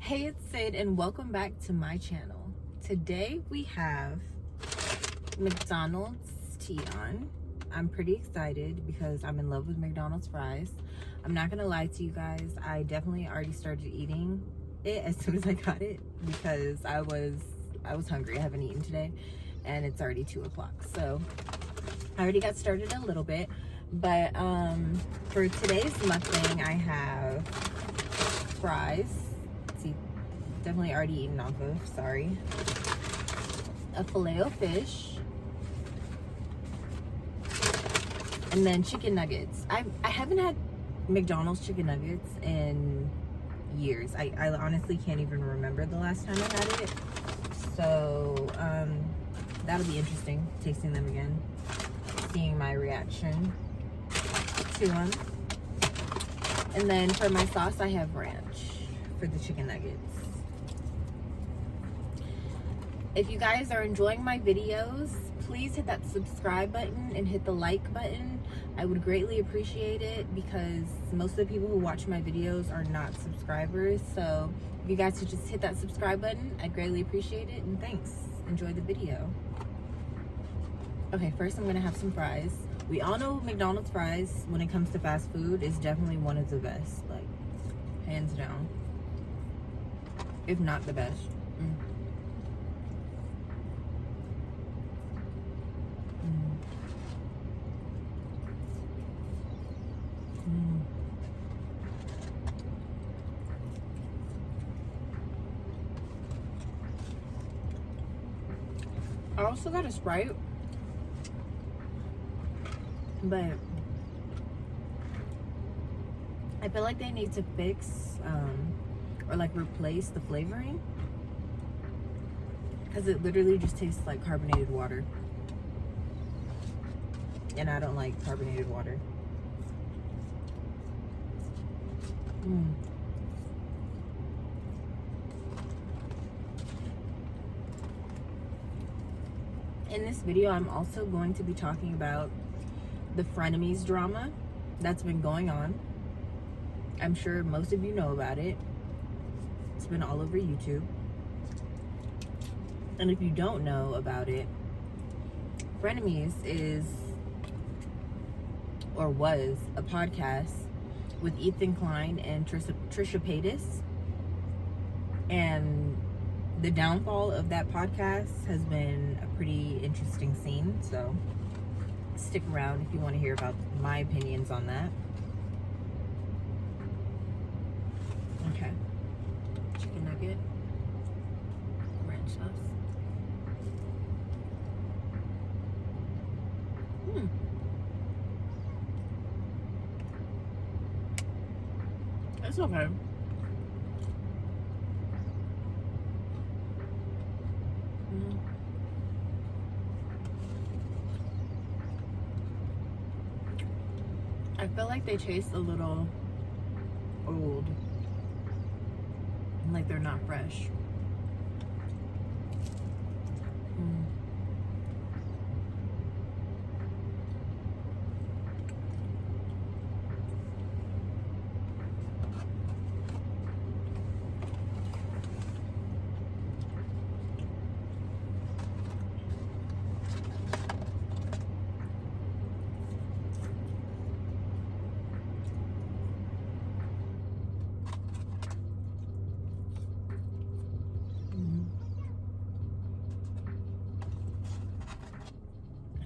Hey, it's Sid and welcome back to my channel. Today we have McDonald's tea on. I'm pretty excited because I'm in love with McDonald's fries. I'm not gonna lie to you guys, I definitely already started eating it as soon as I got it because I was hungry. I haven't eaten today and it's already 2 o'clock. So I already got started a little bit, but for today's mukbang I have fries. See, definitely already eaten off of, sorry. A filet of fish. And then chicken nuggets. I haven't had McDonald's chicken nuggets in years. I honestly can't even remember the last time I had it. So, that'll be interesting, tasting them again. Seeing my reaction to them. And then for my sauce, I have ranch for the chicken nuggets. If you guys are enjoying my videos, please hit that subscribe button and hit the like button. I would greatly appreciate it because most of the people who watch my videos are not subscribers. So if you guys could just hit that subscribe button, I'd greatly appreciate it, and thanks. Enjoy the video. Okay, first I'm gonna have some fries. We all know McDonald's fries, when it comes to fast food, is definitely one of the best, like hands down, if not the best. I also got a Sprite, but I feel like they need to fix or like replace the flavoring because it literally just tastes like carbonated water, and I don't like carbonated water. In this video, I'm also going to be talking about the Frenemies drama that's been going on. I'm sure most of you know about it. It's been all over YouTube. And if you don't know about it, Frenemies is, or was, a podcast with Klein and Trisha Paytas. And the downfall of that podcast has been a pretty interesting scene, so stick around if you want to hear about my opinions on that. Okay. Chicken nugget. Ranch sauce. It's okay. I feel like they taste a little old, like they're not fresh.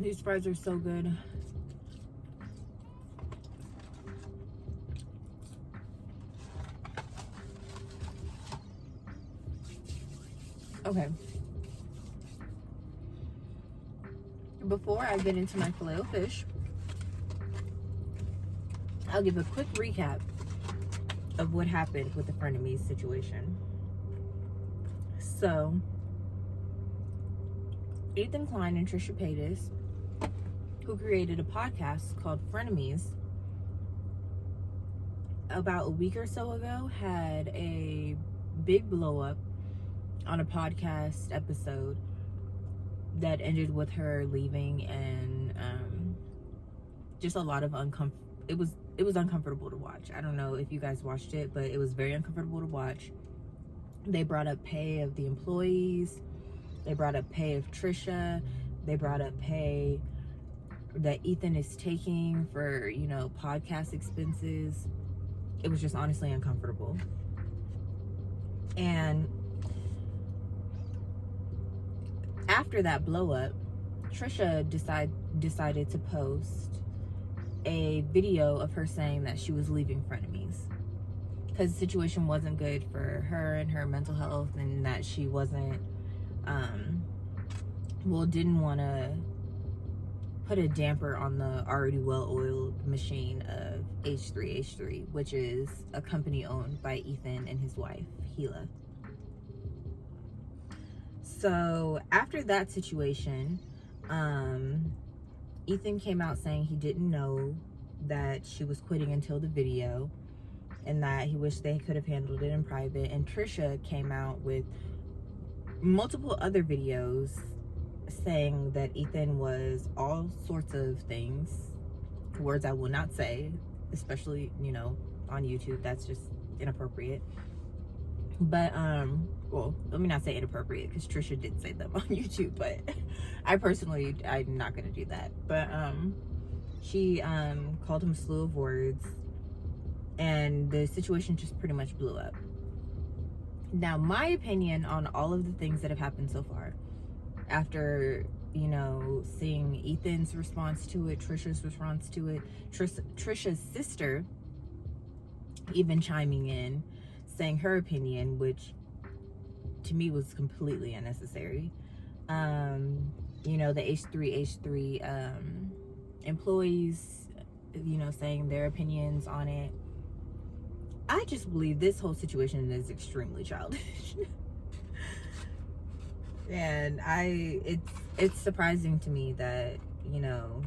These fries are so good. Okay. Before I get into my filet of fish, I'll give a quick recap of what happened with the Frenemies situation. So, Klein and Trisha Paytas, who created a podcast called Frenemies, about a week or so ago had a big blow up on a podcast episode that ended with her leaving, and just a lot of it was uncomfortable to watch. I don't know if you guys watched it, but it was very uncomfortable to watch. They brought up pay of the employees. They brought up pay of Trisha. They brought up pay that Ethan is taking for, you know, podcast expenses. It was just honestly uncomfortable. And after that blow up, Trisha decided to post a video of her saying that she was leaving Frenemies because the situation wasn't good for her and her mental health, and that she wasn't didn't want to put a damper on the already well-oiled machine of H3H3, which is a company owned by Ethan and his wife Hila. So after that situation, Ethan came out saying he didn't know that she was quitting until the video, and that he wished they could have handled it in private. And Trisha came out with multiple other videos saying that Ethan was all sorts of things, words I will not say, especially, you know, on YouTube. That's just inappropriate. But well, let me not say inappropriate, because Trisha did say them on YouTube, but I'm not gonna do that. But she called him a slew of words, and the situation just pretty much blew up. Now, my opinion on all of the things that have happened so far, after, you know, seeing Ethan's response to it, Trisha's response to it, Trisha's sister even chiming in, saying her opinion, which to me was completely unnecessary. You know, the H3H3 employees, you know, saying their opinions on it. I just believe this whole situation is extremely childish. And it's surprising to me that, you know,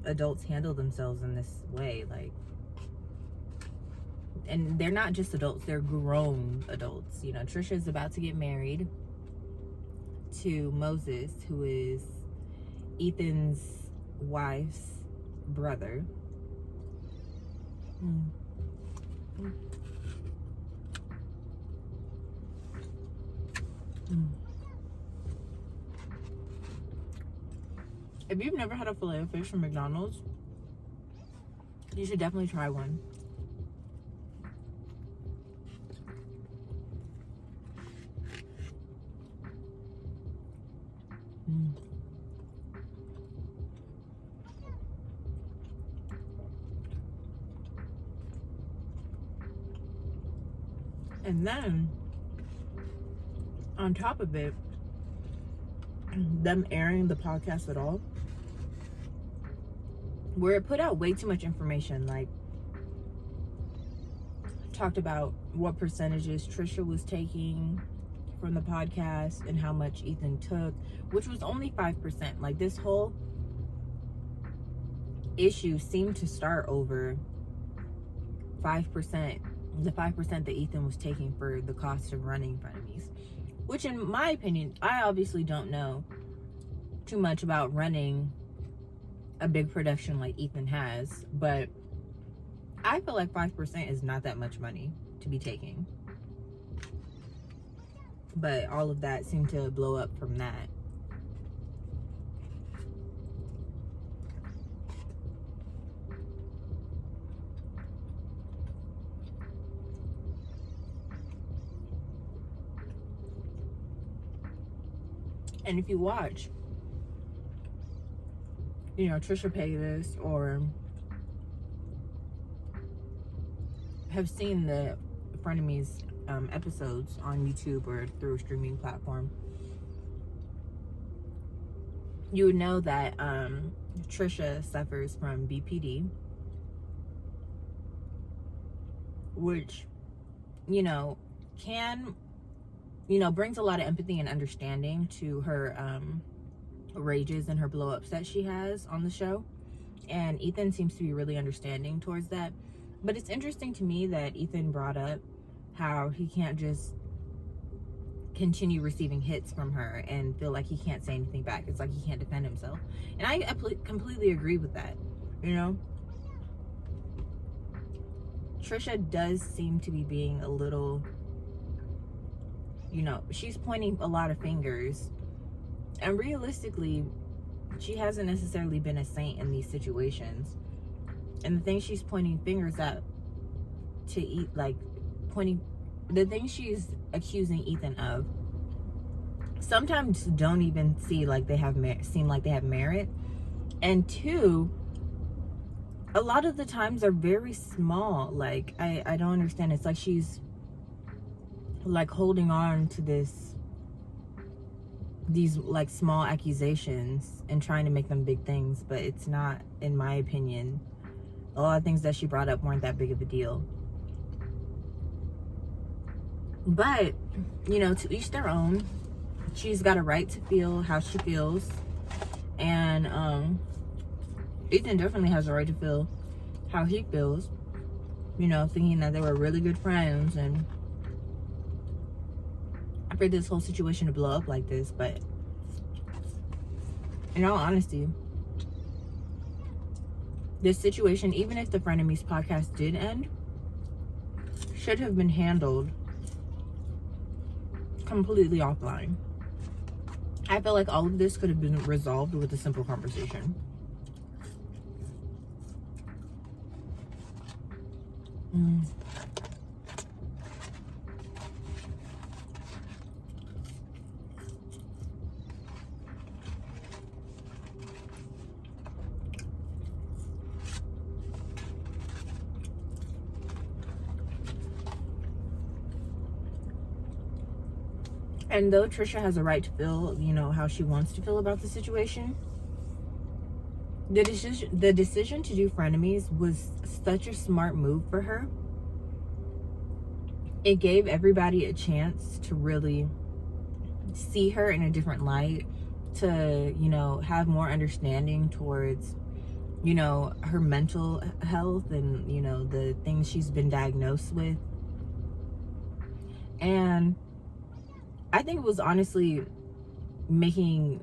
adults handle themselves in this way. Like, and they're not just adults, they're grown adults. You know, Trisha is about to get married to Moses, who is Ethan's wife's brother. If you've never had a fillet of fish from McDonald's, you should definitely try one. And then, on top of it, them airing the podcast at all, where it put out way too much information, like talked about what percentages Trisha was taking from the podcast and how much Ethan took, which was only 5%. Like, this whole issue seemed to start over 5%, the 5% that Ethan was taking for the cost of running Frenemies, which, in my opinion, I obviously don't know too much about running a big production like Ethan has, but I feel like 5% is not that much money to be taking. But all of that seemed to blow up from that. And if you watch, you know, Trisha Paytas, or have seen the Frenemies episodes on YouTube or through a streaming platform, you would know that Trisha suffers from BPD, which, you know, brings a lot of empathy and understanding to her rages and her blow-ups that she has on the show. And Ethan seems to be really understanding towards that. But it's interesting to me that Ethan brought up how he can't just continue receiving hits from her and feel like he can't say anything back. It's like he can't defend himself. And I completely agree with that, you know? Trisha does seem to be being a little You know, she's pointing a lot of fingers. And realistically, she hasn't necessarily been a saint in these situations. And the thing she's pointing fingers at to eat, like pointing, the thing she's accusing Ethan of, sometimes don't even seem like they have merit. And two, a lot of the times are very small. Like, I don't understand. It's like she's like holding on to these like small accusations and trying to make them big things, but it's not, in my opinion. A lot of things that she brought up weren't that big of a deal. But, you know, to each their own. She's got a right to feel how she feels. And Ethan definitely has a right to feel how he feels. You know, thinking that they were really good friends, and for this whole situation to blow up like this. But in all honesty, this situation, even if the Frenemies podcast did end, should have been handled completely offline. I feel like all of this could have been resolved with a simple conversation. And though Trisha has a right to feel, you know, how she wants to feel about the situation, the decision to do Frenemies was such a smart move for her. It gave everybody a chance to really see her in a different light, to, you know, have more understanding towards, you know, her mental health and, you know, the things she's been diagnosed with. And I think it was honestly making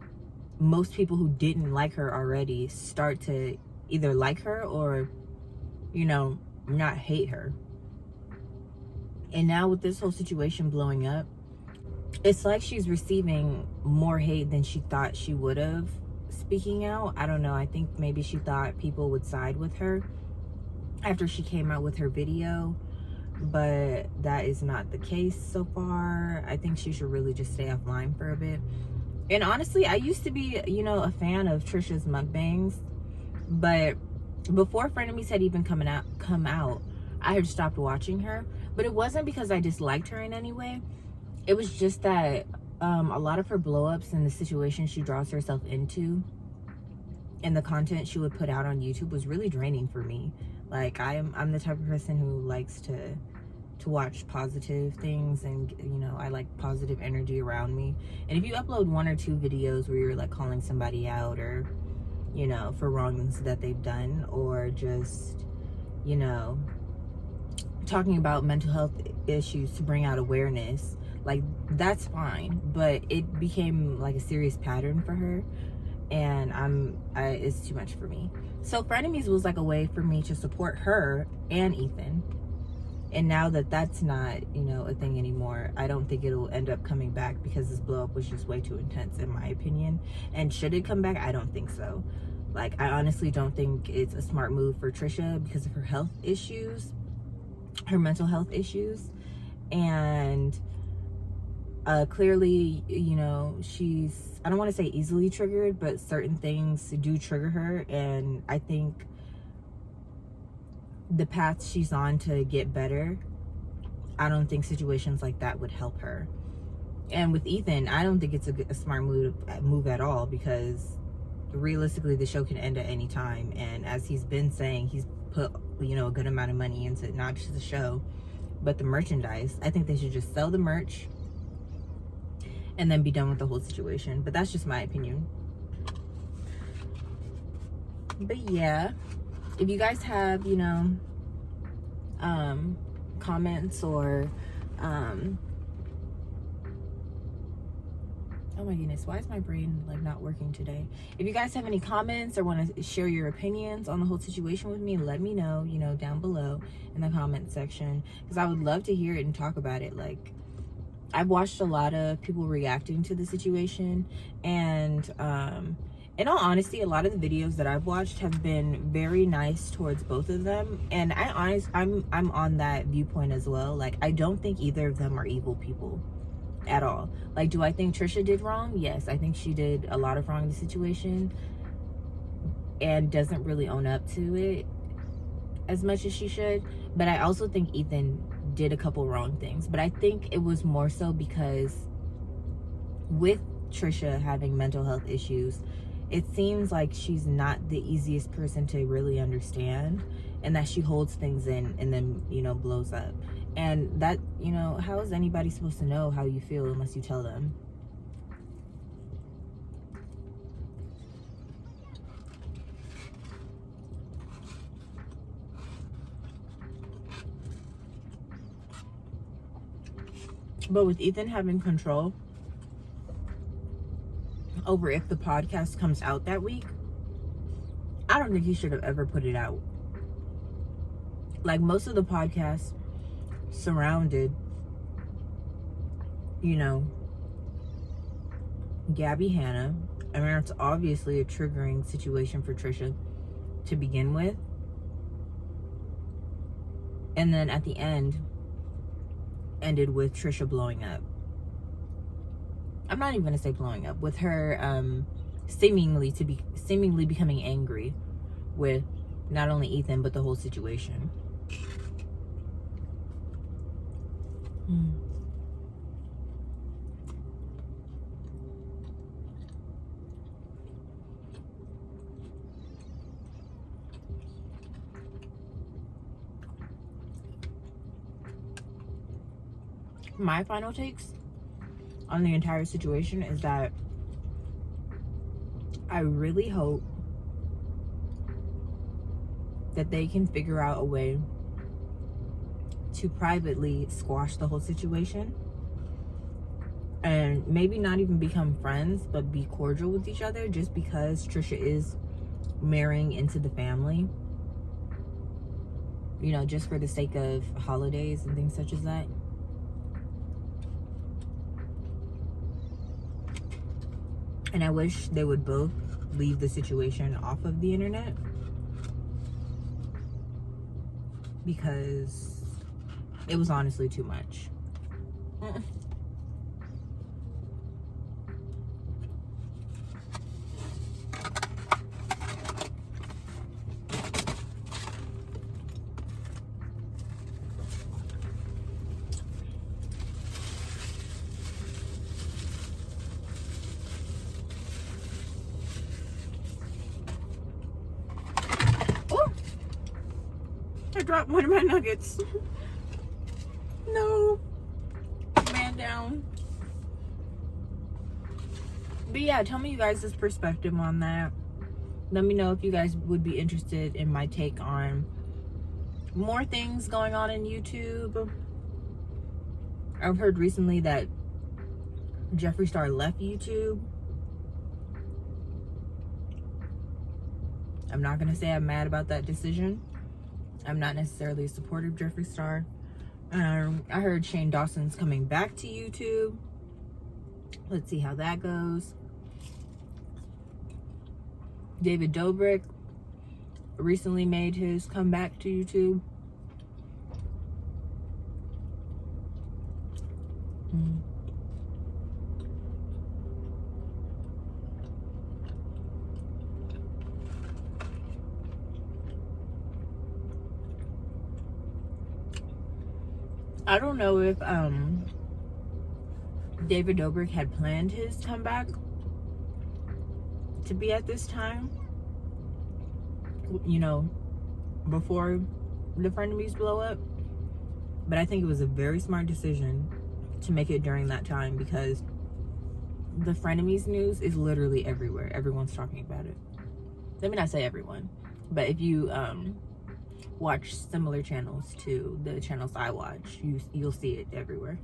most people who didn't like her already start to either like her or, you know, not hate her. And now with this whole situation blowing up, it's like she's receiving more hate than she thought she would have speaking out. I don't know. I think maybe she thought people would side with her after she came out with her video, but that is not the case so far. I think she should really just stay offline for a bit. And honestly, I used to be, you know, a fan of Trisha's mukbangs, but before Frenemies had even come out, I had stopped watching her. But it wasn't because I disliked her in any way. It was just that a lot of her blow-ups and the situation she draws herself into and the content she would put out on YouTube was really draining for me. Like, I'm the type of person who likes to watch positive things, and, you know, I like positive energy around me. And if you upload 1 or 2 videos where you're like calling somebody out, or, you know, for wrongs that they've done, or just, you know, talking about mental health issues to bring out awareness, like, that's fine. But it became like a serious pattern for her, and it's too much for me. So Frenemies was like a way for me to support her and Ethan. And now that that's not, you know, a thing anymore, I don't think it'll end up coming back, because this blow up was just way too intense, in my opinion. And should it come back? I don't think so. Like, I honestly don't think it's a smart move for Trisha because of her health issues, her mental health issues. And clearly, you know, she's, I don't want to say easily triggered, but certain things do trigger her. And I think the path she's on to get better, I don't think situations like that would help her. And with Ethan, I don't think it's a smart move at all, because realistically the show can end at any time. And as he's been saying, he's put, you know, a good amount of money into not just the show but the merchandise. I think they should just sell the merch and then be done with the whole situation. But that's just my opinion. But yeah, if you guys have, you know, comments or oh my goodness, why is my brain like not working today? If you guys have any comments or want to share your opinions on the whole situation with me, let me know, you know, down below in the comment section, because I would love to hear it and talk about it. Like, I've watched a lot of people reacting to the situation, and in all honesty, a lot of the videos that I've watched have been very nice towards both of them, and I'm on that viewpoint as well. Like, I don't think either of them are evil people at all. Like, do I think Trisha did wrong? Yes, I think she did a lot of wrong in the situation and doesn't really own up to it as much as she should. But I also think Ethan did a couple wrong things, but I think it was more so because with Trisha having mental health issues, it seems like she's not the easiest person to really understand, and that she holds things in and then, you know, blows up. And that, you know, how is anybody supposed to know how you feel unless you tell them? But with Ethan having control over if the podcast comes out that week, I don't think he should have ever put it out. Like, most of the podcasts surrounded, you know, Gabby Hanna. I mean, it's obviously a triggering situation for Trisha to begin with. And then at the end, ended with Trisha blowing up. I'm not even gonna say blowing up, with her seemingly becoming angry with not only Ethan but the whole situation. My final takes on the entire situation is that I really hope that they can figure out a way to privately squash the whole situation, and maybe not even become friends, but be cordial with each other, just because Trisha is marrying into the family, you know, just for the sake of holidays and things such as that. And I wish they would both leave the situation off of the internet, because it was honestly too much. I dropped one of my nuggets. No. Man down. But yeah, tell me you guys' perspective on that. Let me know if you guys would be interested in my take on more things going on in YouTube. I've heard recently that Jeffree Star left YouTube. I'm not gonna say I'm mad about that decision. I'm not necessarily a supporter of Jeffree Star. I heard Shane Dawson's coming back to YouTube. Let's see how that goes. David Dobrik recently made his comeback to YouTube. I don't know if David Dobrik had planned his comeback to be at this time, you know, before the Frenemies blow up. But I think it was a very smart decision to make it during that time, because the Frenemies news is literally everywhere. Everyone's talking about it. Let me not say everyone, but if you watch similar channels to the channels I watch, you'll see it everywhere.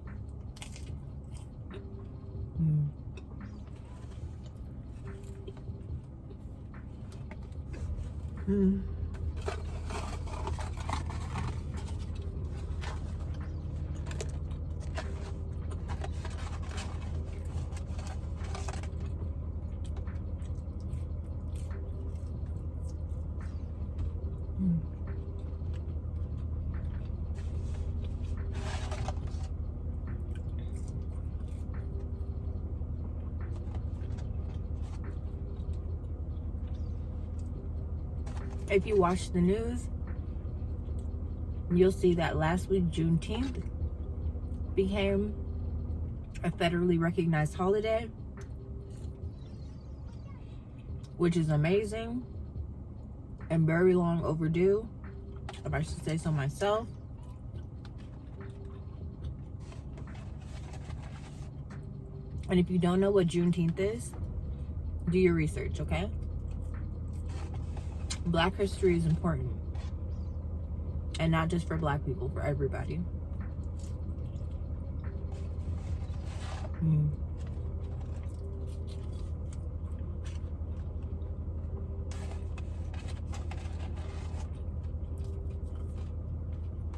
if you watch the news, you'll see that last week, Juneteenth became a federally recognized holiday, which is amazing and very long overdue, if I should say so myself. And if you don't know what Juneteenth is, do your research, okay? Black history is important. And not just for Black people, for everybody.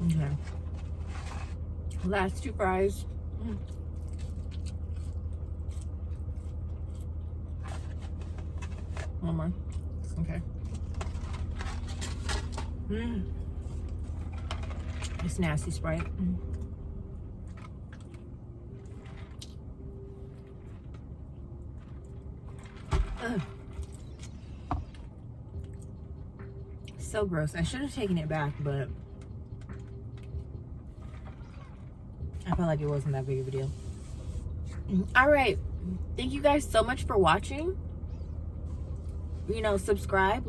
Okay. Last two fries. One more. Okay. It's nasty Sprite. So gross. I should have taken it back, but I felt like it wasn't that big of a deal. All right. Thank you guys so much for watching. You know, subscribe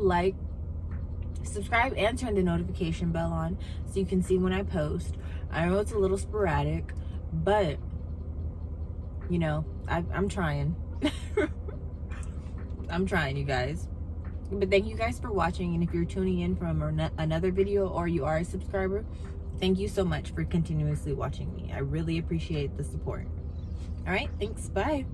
and turn the notification bell on so you can see when I post. I know it's a little sporadic, but you know, I'm trying. I'm trying, you guys. But thank you guys for watching, and if you're tuning in from another video or you are a subscriber, thank you so much for continuously watching me. I really appreciate the support. All right, thanks. Bye.